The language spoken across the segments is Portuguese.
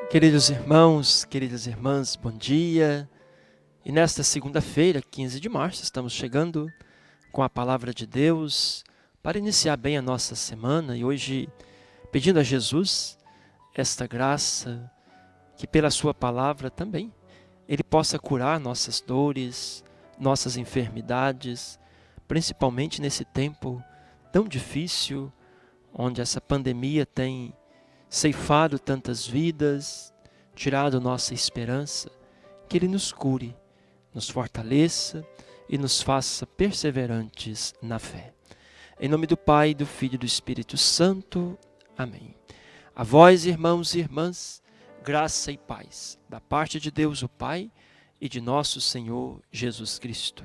Queridos irmãos, queridas irmãs, bom dia. E nesta segunda-feira, 15 de março, estamos chegando com a palavra de Deus para iniciar bem a nossa semana e hoje pedindo a Jesus esta graça que pela sua palavra também Ele possa curar nossas dores, nossas enfermidades, principalmente nesse tempo tão difícil, onde essa pandemia tem ceifado tantas vidas, tirado nossa esperança, que Ele nos cure, nos fortaleça e nos faça perseverantes na fé. Em nome do Pai, do Filho e do Espírito Santo. Amém. A vós, irmãos e irmãs, graça e paz, da parte de Deus o Pai e de nosso Senhor Jesus Cristo.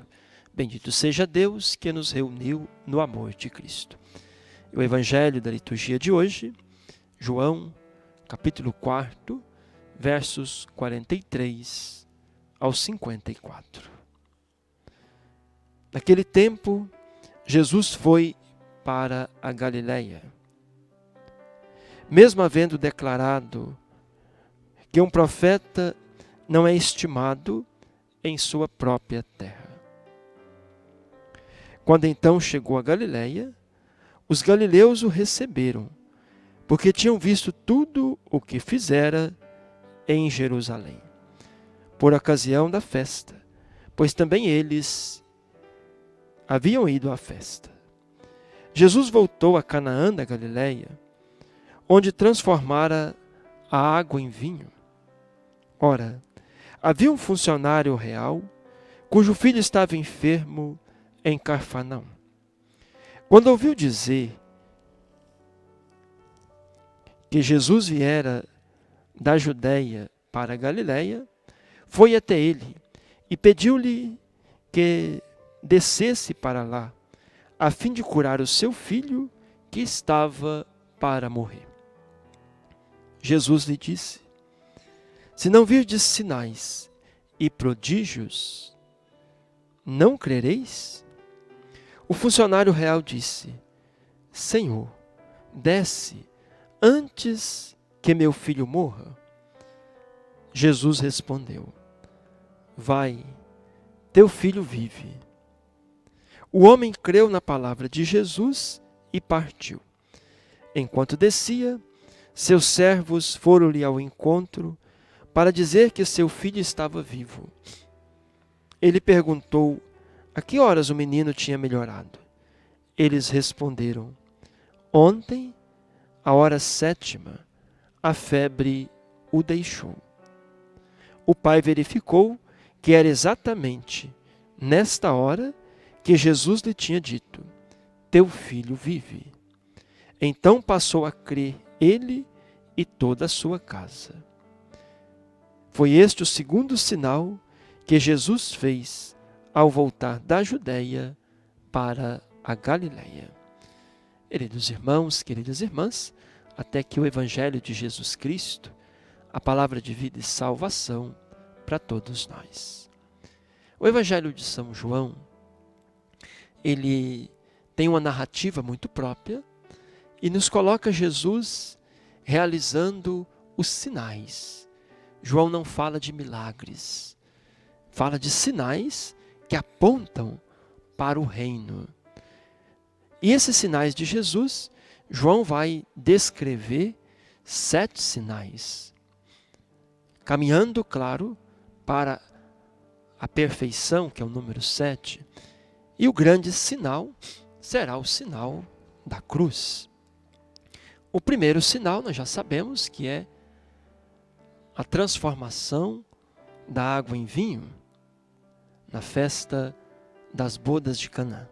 Bendito seja Deus que nos reuniu no amor de Cristo. O Evangelho da liturgia de hoje, João, capítulo 4, versos 43 ao 54. Naquele tempo, Jesus foi para a Galileia. Mesmo havendo declarado que um profeta não é estimado em sua própria terra. Quando então chegou a Galileia, os galileus o receberam, porque tinham visto tudo o que fizera em Jerusalém, por ocasião da festa, pois também eles haviam ido à festa. Jesus voltou a Canaã da Galileia, onde transformara a água em vinho. Ora, havia um funcionário real, cujo filho estava enfermo em Cafarnaum. Quando ouviu dizer que Jesus viera da Judeia para a Galileia, foi até ele e pediu-lhe que descesse para lá, a fim de curar o seu filho que estava para morrer. Jesus lhe disse: se não virdes sinais e prodígios, não crereis? O funcionário real disse: Senhor, desce antes que meu filho morra. Jesus respondeu: vai, teu filho vive. O homem creu na palavra de Jesus e partiu. Enquanto descia, seus servos foram-lhe ao encontro para dizer que seu filho estava vivo. Ele perguntou a que horas o menino tinha melhorado. Eles responderam: ontem, à hora 7ª, a febre o deixou. O pai verificou que era exatamente nesta hora que Jesus lhe tinha dito: teu filho vive. Então passou a crer ele e toda a sua casa. Foi este o segundo sinal que Jesus fez ao voltar da Judeia para a Galileia. Queridos irmãos, queridas irmãs, até que o Evangelho de Jesus Cristo, a palavra de vida e salvação para todos nós. O Evangelho de São João, ele tem uma narrativa muito própria e nos coloca Jesus realizando os sinais. João não fala de milagres, fala de sinais que apontam para o reino. E esses sinais de Jesus, João vai descrever 7 sinais, caminhando, claro, para a perfeição, que é o número 7, e o grande sinal será o sinal da cruz. O primeiro sinal nós já sabemos que é a transformação da água em vinho na festa das bodas de Caná.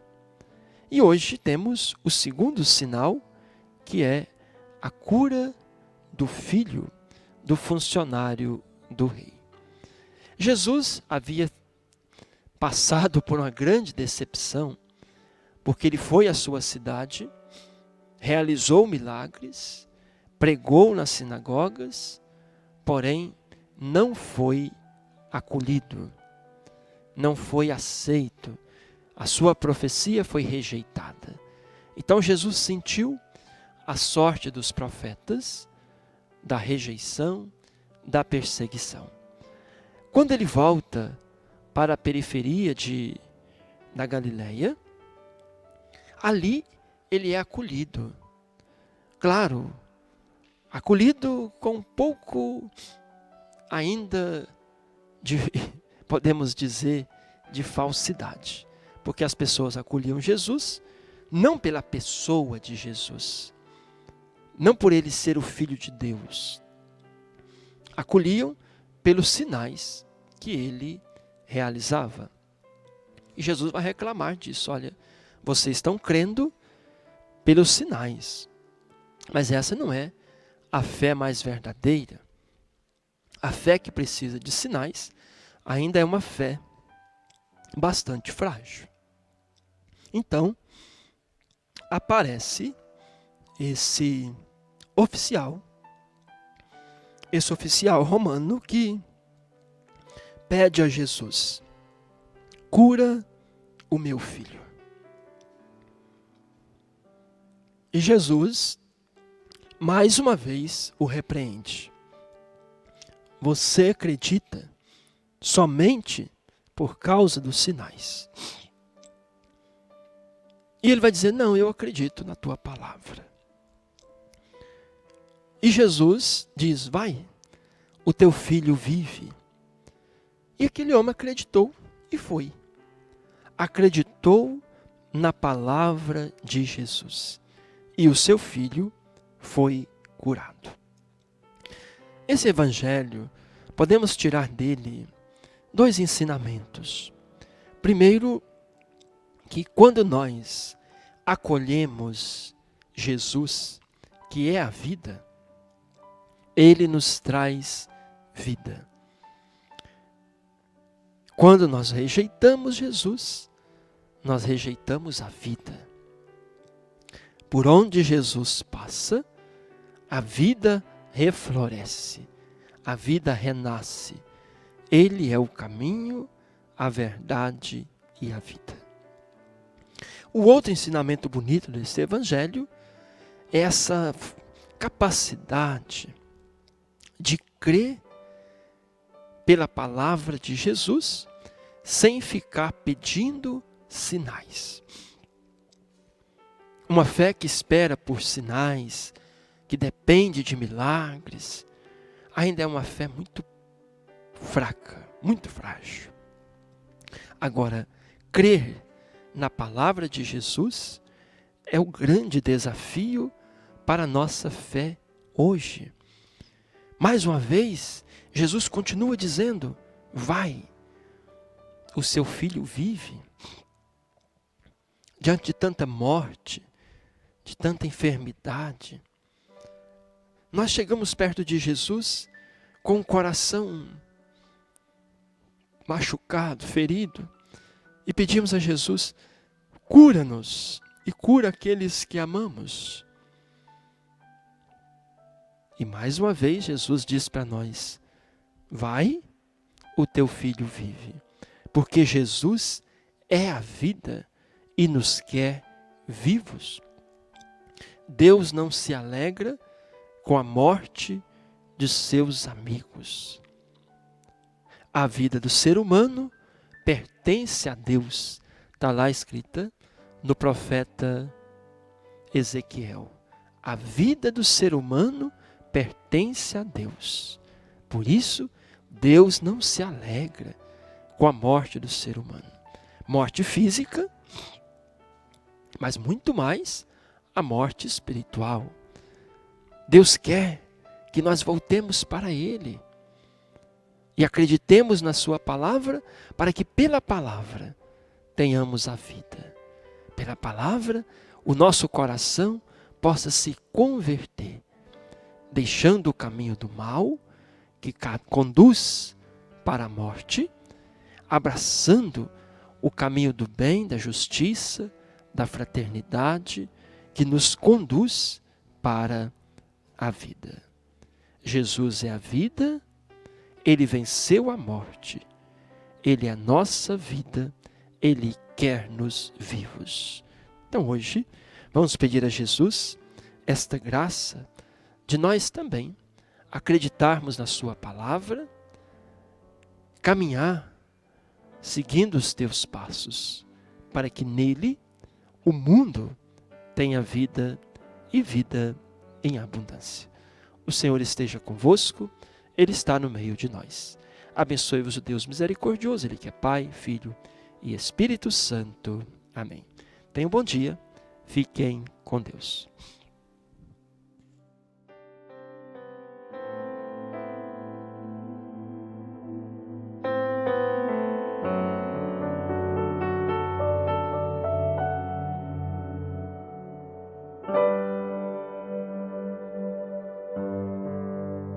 E hoje temos o segundo sinal, que é a cura do filho do funcionário do rei. Jesus havia passado por uma grande decepção, porque ele foi à sua cidade, realizou milagres, pregou nas sinagogas, porém não foi acolhido, não foi aceito. A sua profecia foi rejeitada. Então Jesus sentiu a sorte dos profetas, da rejeição, da perseguição. Quando ele volta para a periferia da Galileia, ali ele é acolhido. Claro, acolhido com um pouco ainda podemos dizer, de falsidade. Porque as pessoas acolhiam Jesus não pela pessoa de Jesus, não por ele ser o Filho de Deus. Acolhiam pelos sinais que ele realizava. E Jesus vai reclamar disso. Olha, vocês estão crendo pelos sinais, mas essa não é a fé mais verdadeira. A fé que precisa de sinais ainda é uma fé bastante frágil. Então, aparece esse oficial romano que pede a Jesus: cura o meu filho. E Jesus, mais uma vez, o repreende. Você acredita somente por causa dos sinais. E ele vai dizer: não, eu acredito na tua palavra. E Jesus diz: vai, o teu filho vive. E aquele homem acreditou e foi. Acreditou na palavra de Jesus. E o seu filho foi curado. Esse evangelho, podemos tirar dele 2 ensinamentos. Primeiro, que quando nós acolhemos Jesus, que é a vida, ele nos traz vida. Quando nós rejeitamos Jesus, nós rejeitamos a vida. Por onde Jesus passa, a vida refloresce, a vida renasce. Ele é o caminho, a verdade e a vida. O outro ensinamento bonito desse evangelho é essa capacidade de crer pela palavra de Jesus sem ficar pedindo sinais. Uma fé que espera por sinais, que depende de milagres, ainda é uma fé muito fraca, muito frágil. Agora, crer na palavra de Jesus é o grande desafio para a nossa fé hoje. Mais uma vez, Jesus continua dizendo: vai, o seu filho vive. Diante de tanta morte, de tanta enfermidade, nós chegamos perto de Jesus com o coração machucado, ferido, e pedimos a Jesus: cura-nos e cura aqueles que amamos. E mais uma vez Jesus diz para nós: vai, o teu filho vive. Porque Jesus é a vida e nos quer vivos. Deus não se alegra com a morte de seus amigos. A vida do ser humano pertence a Deus. Está lá escrita no profeta Ezequiel. A vida do ser humano pertence a Deus. Por isso, Deus não se alegra com a morte do ser humano. Morte física, mas muito mais a morte espiritual. Deus quer que nós voltemos para Ele e acreditemos na sua palavra, para que pela palavra tenhamos a vida. Pela palavra, o nosso coração possa se converter, deixando o caminho do mal, que conduz para a morte, abraçando o caminho do bem, da justiça, da fraternidade, que nos conduz para a vida. Jesus é a vida, Ele venceu a morte, Ele é a nossa vida, Ele quer-nos vivos. Então hoje, vamos pedir a Jesus esta graça de nós também acreditarmos na sua palavra, caminhar seguindo os teus passos, para que nele o mundo tenha vida e vida em abundância. O Senhor esteja convosco, Ele está no meio de nós. Abençoe-vos o Deus misericordioso, Ele que é Pai, Filho e Espírito Santo. Amém. Tenham um bom dia, fiquem com Deus.